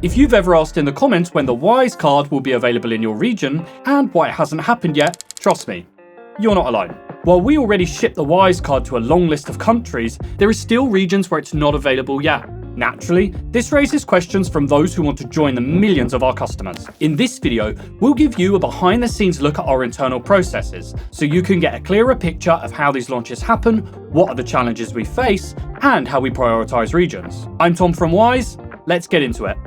If you've ever asked in the comments when the Wise card will be available in your region and why it hasn't happened yet, trust me, you're not alone. While we already ship the Wise card to a long list of countries, there are still regions where it's not available yet. Naturally, this raises questions from those who want to join the millions of our customers. In this video, we'll give you a behind-the-scenes look at our internal processes, so you can get a clearer picture of how these launches happen, what are the challenges we face, and how we prioritize regions. I'm Tom from Wise, let's get into it.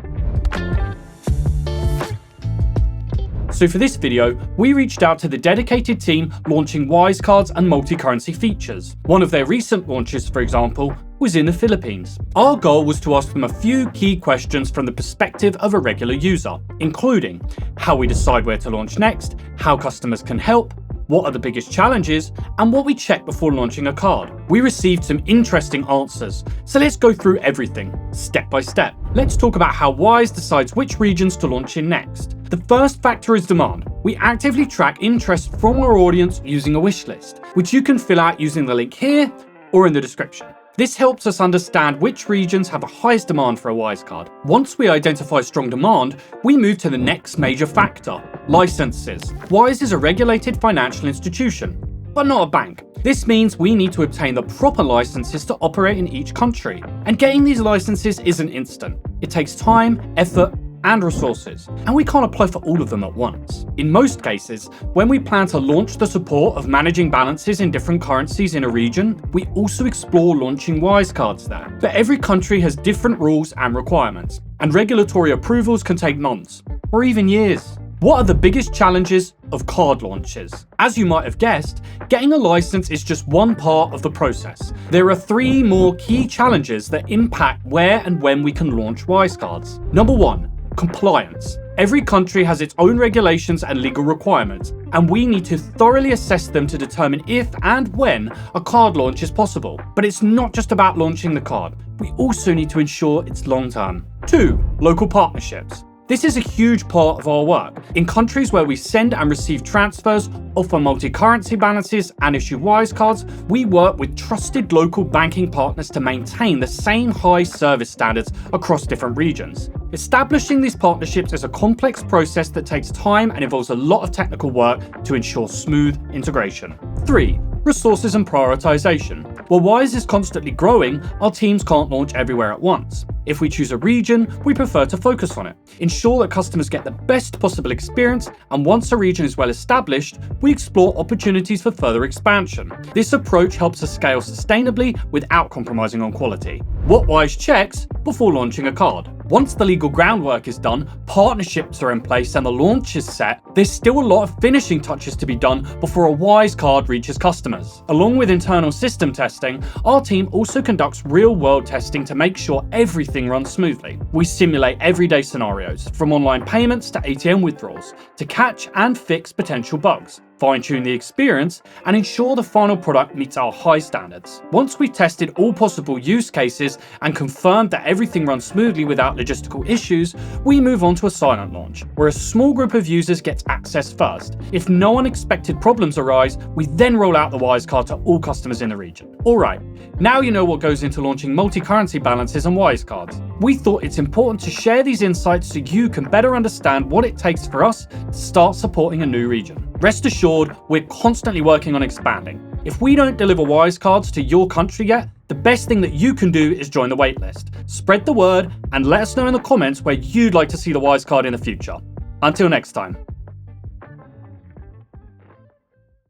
So for this video, we reached out to the dedicated team launching Wise cards and multi-currency features. One of their recent launches, for example, was in the Philippines. Our goal was to ask them a few key questions from the perspective of a regular user, including how we decide where to launch next, how customers can help, what are the biggest challenges, and what we check before launching a card. We received some interesting answers, so let's go through everything, step by step. Let's talk about how Wise decides which regions to launch in next. The first factor is demand. We actively track interest from our audience using a wish list, which you can fill out using the link here or in the description. This helps us understand which regions have the highest demand for a Wise card. Once we identify strong demand, we move to the next major factor, licenses. Wise is a regulated financial institution, but not a bank. This means we need to obtain the proper licenses to operate in each country. And getting these licenses isn't instant. It takes time, effort, and resources, and we can't apply for all of them at once. In most cases, when we plan to launch the support of managing balances in different currencies in a region, we also explore launching Wise cards there. But every country has different rules and requirements, and regulatory approvals can take months, or even years. What are the biggest challenges of card launches? As you might have guessed, getting a license is just one part of the process. There are three more key challenges that impact where and when we can launch Wise cards. Number one, compliance. Every country has its own regulations and legal requirements, and we need to thoroughly assess them to determine if and when a card launch is possible. But it's not just about launching the card. We also need to ensure it's long-term. 2. Local partnerships. This is a huge part of our work. In countries where we send and receive transfers, offer multi-currency balances, and issue Wise cards, we work with trusted local banking partners to maintain the same high service standards across different regions. Establishing these partnerships is a complex process that takes time and involves a lot of technical work to ensure smooth integration. 3. Resources and prioritization. While Wise is constantly growing, our teams can't launch everywhere at once. If we choose a region, we prefer to focus on it, ensure that customers get the best possible experience, and once a region is well established, we explore opportunities for further expansion. This approach helps us scale sustainably without compromising on quality. What Wise checks before launching a card. Once the legal groundwork is done, partnerships are in place and the launch is set, there's still a lot of finishing touches to be done before a Wise card reaches customers. Along with internal system testing, our team also conducts real-world testing to make sure everything runs smoothly. We simulate everyday scenarios, from online payments to ATM withdrawals, to catch and fix potential bugs, fine-tune the experience, and ensure the final product meets our high standards. Once we've tested all possible use cases and confirmed that everything runs smoothly without logistical issues, we move on to a silent launch, where a small group of users gets access first. If no unexpected problems arise, we then roll out the Wise card to all customers in the region. Alright, now you know what goes into launching multi-currency balances and Wise cards. We thought it's important to share these insights so you can better understand what it takes for us to start supporting a new region. Rest assured, we're constantly working on expanding. If we don't deliver Wise cards to your country yet, the best thing that you can do is join the waitlist. Spread the word and let us know in the comments where you'd like to see the Wise card in the future. Until next time.